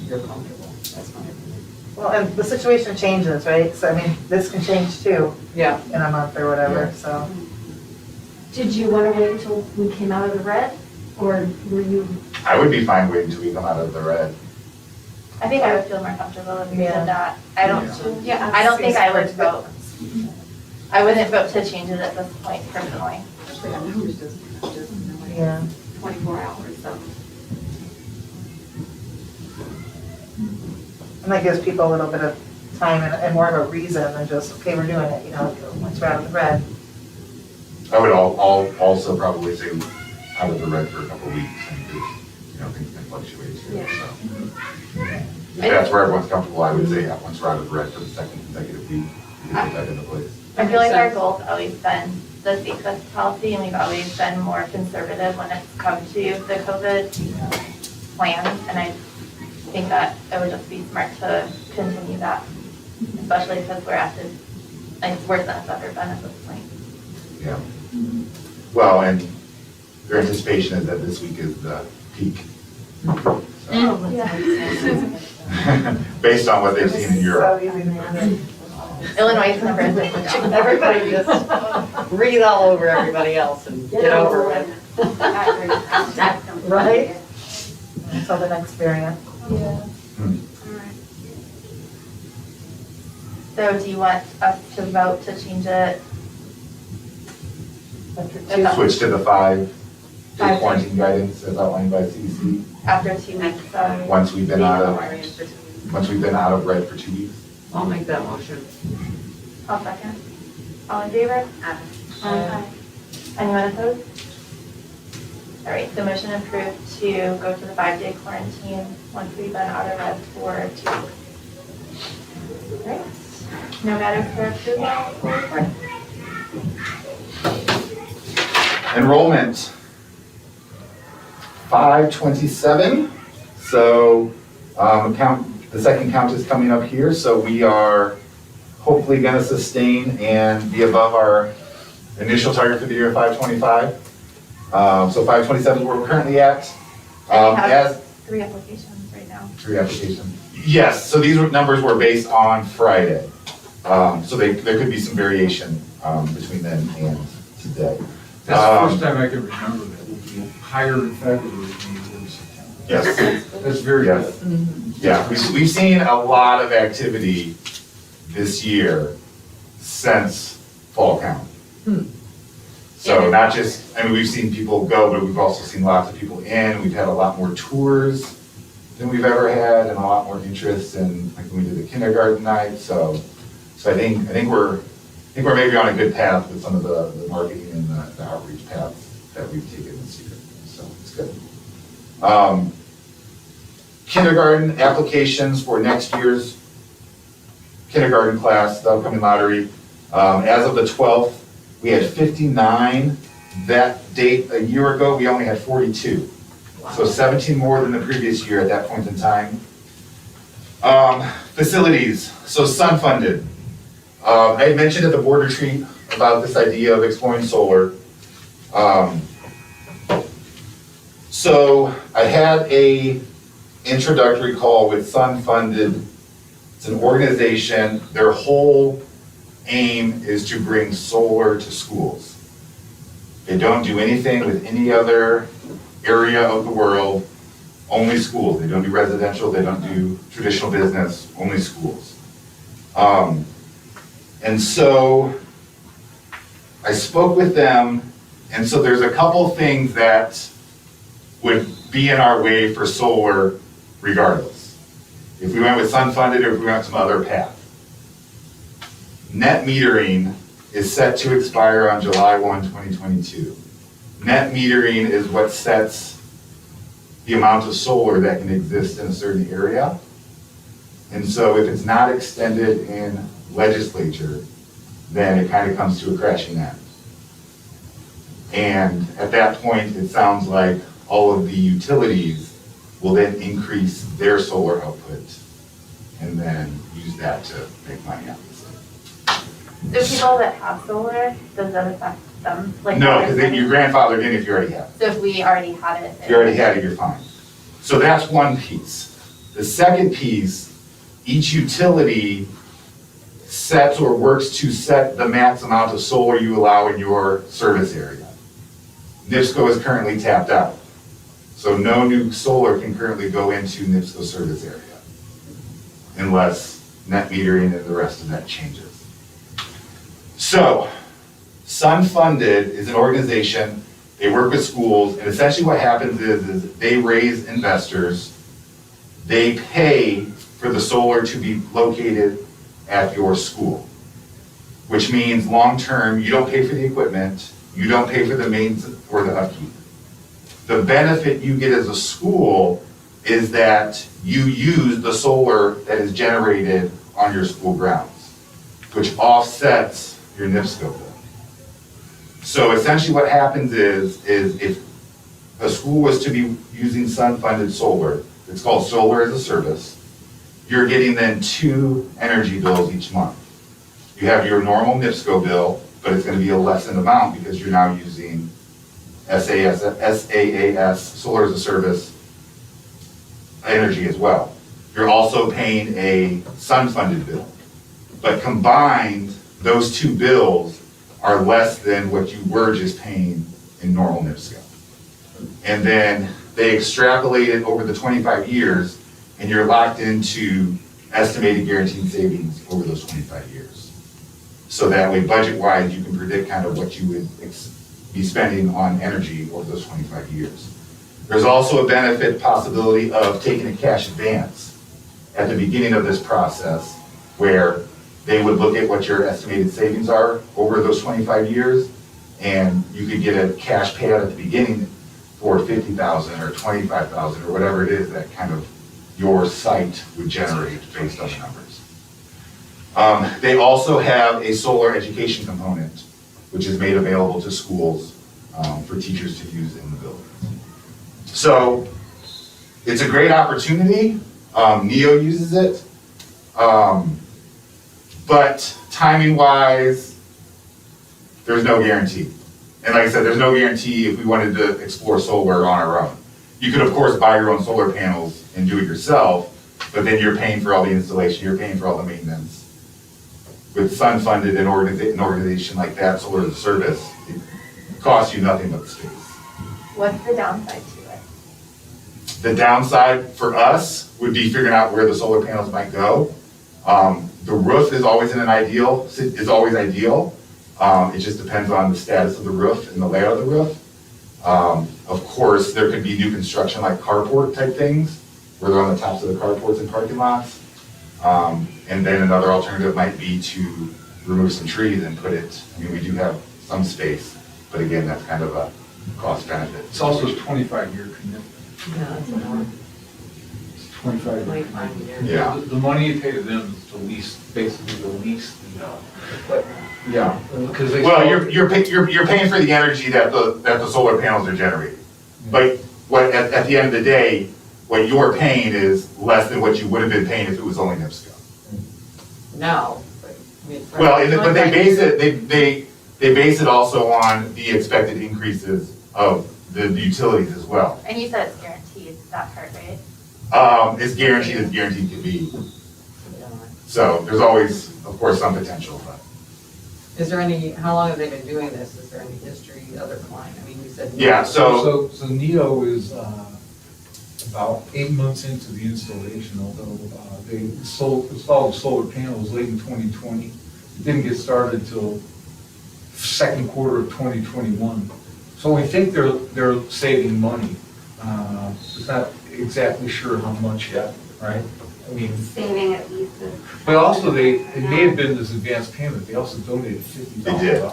you're comfortable. That's my opinion. Well, and the situation changes, right? So, this can change too Yeah, in a month or whatever, so. Did you want to wait until we came out of the red, or were you? I would be fine waiting until we come out of the red. I think I would feel more comfortable if we Yeah. did that. I don't think I would vote. Seems I wouldn't vote to change it at this point personally. Especially our numbers doesn't Yeah. 24 hours, so. And that gives people a little bit of time and more of a reason than just, okay, we're doing it, once we're out of the red. I would also probably say out of the red for a couple of weeks, and because, things can fluctuate too, so. If that's where everyone's comfortable, I would say, once we're out of the red for the second consecutive week, we can put that into place. I feel like our goal's always been the safest policy, and we've always been more conservative when it's come to the COVID plans, and I think that it would just be smart to continue that, especially because we're at this, like, it's worse than it's ever been at this point. Yeah. Well, and their anticipation is that this week is the peak. Based on what they've seen in Europe. Illinois is never been down. Everybody just breathe all over everybody else and get over it. Right? Until the next variant. Yeah. So do you want us to vote to change it? Switch to the 5-day quarantine guidance as outlined by CDC, After 2 weeks of once we've been being out in of, quarantine? once we've been out of red for 2 weeks. I'll make that motion. I'll second. All in favor? Aye. Anyone opposed? All right, the motion approved to go to the 5-day quarantine once we've been out of red for 2 weeks. All right, no matters for approval, full report. Enrollment, 527. So the second count is coming up here. So we are hopefully going to sustain and be above our initial target for the year, 525. So 527 is where we're currently at. And we have As 3 applications right now. 3 applications. Yes, so these numbers were based on Friday. So there could be some variation between then and today. That's the first time I can remember that we'll be higher in February than we were in September. Yes. That's very Yes. good. Yeah, we've seen a lot of activity this year since fall count. So not just, I mean, we've seen people go, but we've also seen lots of people in. We've had a lot more tours than we've ever had and a lot more interest in, like when we did the kindergarten night. So I think we're maybe on a good path with some of the marketing and the outreach paths that we've taken this year. So it's good. Kindergarten applications for next year's kindergarten class, the upcoming lottery. As of the 12th, we had 59. That date a year ago, we only had 42. So 17 more than the previous year at that point in time. Facilities, so Sun funded. I had mentioned at the board retreat about this idea of exploring solar. So I had a introductory call with Sun Funded. It's an organization, their whole aim is to bring solar to schools. They don't do anything with any other area of the world, only schools. They don't do residential, they don't do traditional business, only schools. And so I spoke with them, and so there's a couple things that would be in our way for solar regardless. If we went with Sun Funded or if we went some other path. Net metering is set to expire on July 1, 2022. Net metering is what sets the amount of solar that can exist in a certain area. And so if it's not extended in legislature, then it kind of comes to a crashing end. And at that point, it sounds like all of the utilities will then increase their solar output and then use that to make money out of it. So people that have solar, does that affect them? Like, No, because then you're grandfathered in if you already have it. So if we already had it. If you already had it, you're fine. So that's one piece. The second piece, each utility sets or works to set the max amount of solar you allow in your service area. NIPSCO is currently tapped out. So no new solar can currently go into NIPSCO service area unless net metering and the rest of that changes. So Sun Funded is an organization, they work with schools, and essentially what happens is they raise investors, they pay for the solar to be located at your school, which means long-term, you don't pay for the equipment, you don't pay for the maintenance or the upkeep. The benefit you get as a school is that you use the solar that is generated on your school grounds, which offsets your NIPSCO bill. So essentially what happens is if a school was to be using sun-funded solar, it's called solar as a service, you're getting then 2 energy bills each month. You have your normal NIPSCO bill, but it's gonna be a lessened amount because you're now using SAAS, solar as a service, energy as well. You're also paying a sun-funded bill. But combined, those 2 bills are less than what you were just paying in normal NIPSCO. And then they extrapolate it over the 25 years, and you're locked into estimated guaranteed savings over those 25 years. So that way, budget-wise, you can predict kind of what you would be spending on energy over those 25 years. There's also a benefit possibility of taking a cash advance at the beginning of this process, where they would look at what your estimated savings are over those 25 years, and you could get a cash payout at the beginning for $50,000 or $25,000 or whatever it is that kind of your site would generate based on the numbers. They also have a solar education component, which is made available to schools for teachers to use in the buildings. So it's a great opportunity. NEO uses it. But timing-wise, there's no guarantee. And like I said, there's no guarantee if we wanted to explore solar on our own. You could, of course, buy your own solar panels and do it yourself, but then you're paying for all the installation, you're paying for all the maintenance. With sun-funded an organization like that, solar as a service, it costs you nothing but the space. What's the downside to it? The downside for us would be figuring out where the solar panels might go. The roof is always ideal. It just depends on the status of the roof and the layout of the roof. Of course, there could be new construction like carport type things, where they're on the tops of the carports and parking lots. And then another alternative might be to remove some trees and put it, I mean, we do have some space, but again, that's kind of a cost benefit. It's also a 25-year commitment. Yeah, that's a lot. It's 25-year 25 commitment. years. Yeah. The money you pay to them is the least, basically the least, but, yeah, because they. Well, you're paying for the energy that the solar panels are generating. But at the end of the day, what you're paying is less than what you would have been paying if it was only NIPSCO. No. But, I mean, for- Well, but they base it, they base it also on the expected increases of the utilities as well. And you said it's guaranteed, that part, right? It's guaranteed to be. So there's always, of course, some potential, but. Is there any, how long have they been doing this? Is there any history, other client? I mean, you said. Yeah, so So NEO is about 8 months into the installation, although they installed solar panels late in 2020. It didn't get started till second quarter of 2021. So we think they're saving money. It's not exactly sure how much yet, right? I mean, Saving at least. but also it may have been this advance payment. They also donated $50,000. They did.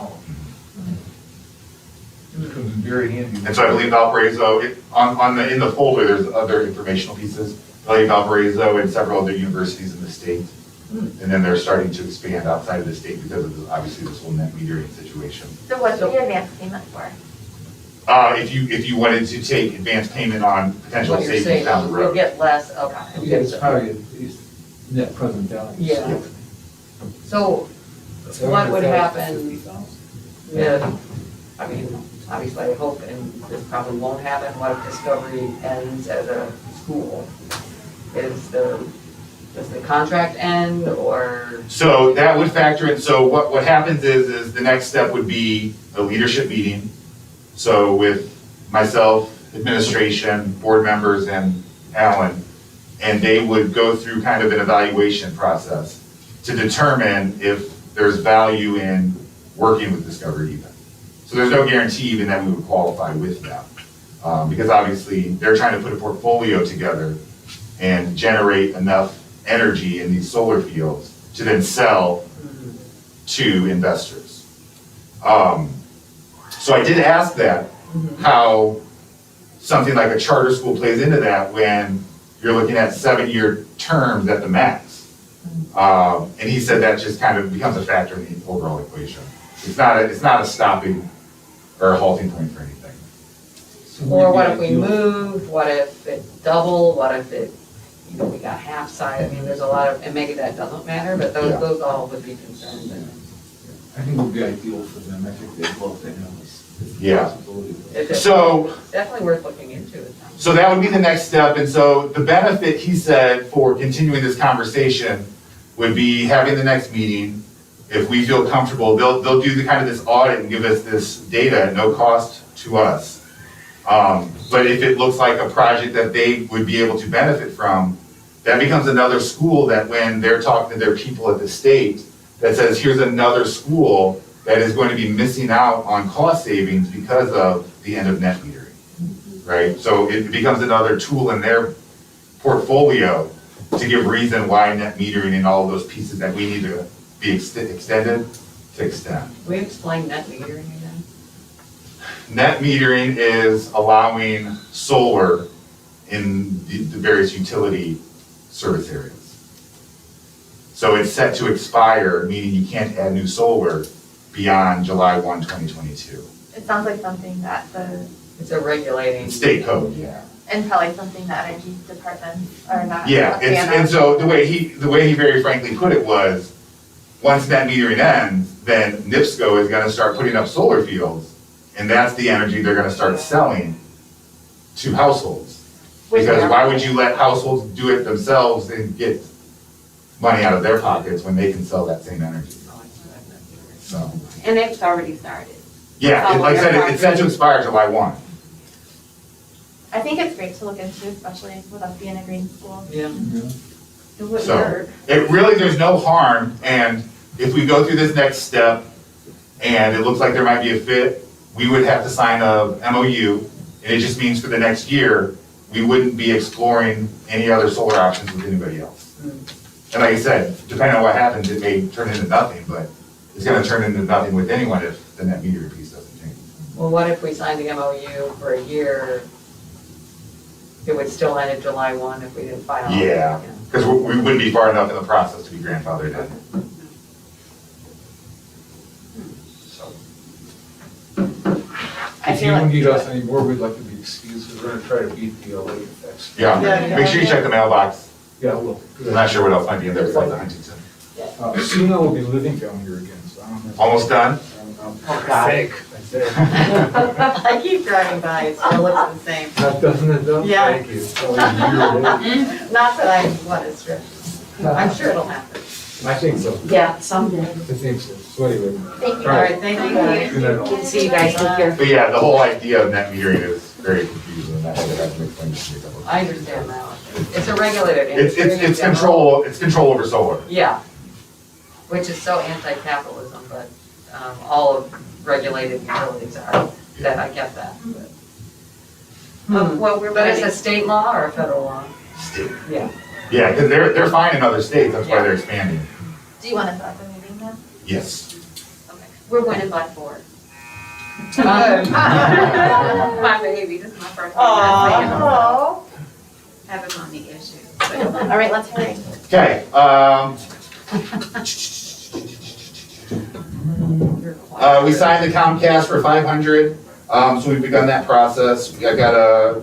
It comes in very handy. And so I believe Valparaiso, in the folder, there's other informational pieces. I believe Valparaiso and several other universities in the state. And then they're starting to expand outside of the state because of obviously this whole net metering situation. So what's the advance payment for? If you wanted to take advance payment on potential What you're savings saying, down the you'll road. get less of. Yeah, it's probably it's net present value. Yeah. So what would happen if, I mean, obviously I hope, and this probably won't happen, what if Discovery ends as a school? Does the contract end, or? So that would factor in, so what happens is the next step would be a leadership meeting. So with myself, administration, board members, and Alan, and they would go through kind of an evaluation process to determine if there's value in working with Discovery even. So there's no guarantee even that we would qualify with them. Because obviously, they're trying to put a portfolio together and generate enough energy in these solar fields to then sell to investors. So I did ask that, how something like a charter school plays into that when you're looking at 7-year terms at the max. And he said that just kind of becomes a factor in the overall equation. It's not a stopping or a halting point for anything. So Or we'd what be if we ideal- move, what if it doubled, what if it, we got half size, I mean, there's a lot of, and maybe that doesn't matter, but Yeah. those all would be concerns. I think it would be ideal for them, I think they'd love to have this Yeah. possibility. It's So, definitely worth looking into it. so that would be the next step, and so the benefit, he said, for continuing this conversation would be having the next meeting. If we feel comfortable, they'll do the kind of this audit and give us this data at no cost to us. But if it looks like a project that they would be able to benefit from, that becomes another school that when they're talking to their people at the state, that says, here's another school that is going to be missing out on cost savings because of the end of net metering, right? So it becomes another tool in their portfolio to give reason why net metering and all of those pieces that we need to be extended to extend. We explain net metering again? Net metering is allowing solar in the various utility service areas. So it's set to expire, meaning you can't add new solar beyond July 1, 2022. It sounds like something that the, It's a regulating. State code, yeah. and probably something that energy departments are not. Yeah, a fan and of. so the way he very frankly put it was, once net metering ends, then NIPSCO is gonna start putting up solar fields, and that's the energy they're gonna start selling to households. Because why would you let households do it themselves and get money out of their pockets when they can sell that same energy? So, And it's already started. yeah, like I said, it's set to expire July 1. I think it's great to look into, especially with us being a green school. Yeah. It wouldn't So, hurt. it really, there's no harm, and if we go through this next step, and it looks like there might be a fit, we would have to sign a MOU, and it just means for the next year, we wouldn't be exploring any other solar options with anybody else. And like I said, depending on what happens, it may turn into nothing, but it's gonna turn into nothing with anyone if the net meter piece doesn't change. Well, what if we signed the MOU for a year? It would still end at July 1 if we didn't file. Yeah. Because we wouldn't be far enough in the process to be grandfathered in. So, If you don't need us anymore, we'd like to be excused, because we're gonna try to beat the late effects. yeah, Yeah. make sure you check the mailbox. Yeah, well. I'm not sure what else might be in there besides the Huntington. Suna will be living down here again, so I don't know. Almost done? I think. I keep driving by, it still looks the same. That doesn't it though? Yeah. Thank you. It's only a year late. Not that I want to stress. I'm sure it'll happen. I think so. Yeah, someday. I think so. So anyway. Thank you. All right, thank you guys. Good night all. Good to see you guys, take care. But yeah, the whole idea of net metering is very confusing, and that's what I have to explain to you. I understand now. It's a regulated It's industry. in general. control over solar. Yeah, which is so anti-capitalism, but all of regulated utilities are, that I get that. Well, we're But it's a planning, state law or a federal law? State. Yeah. Yeah, because they're fine in other states, that's why they're expanding. Do you want us at the meeting then? Yes. we're going to Bud Ford. Good. My baby, this is my first time. Oh. Having mommy issues. All right, let's hurry. Okay, we signed the Comcast for 500, so we've begun that process. I got a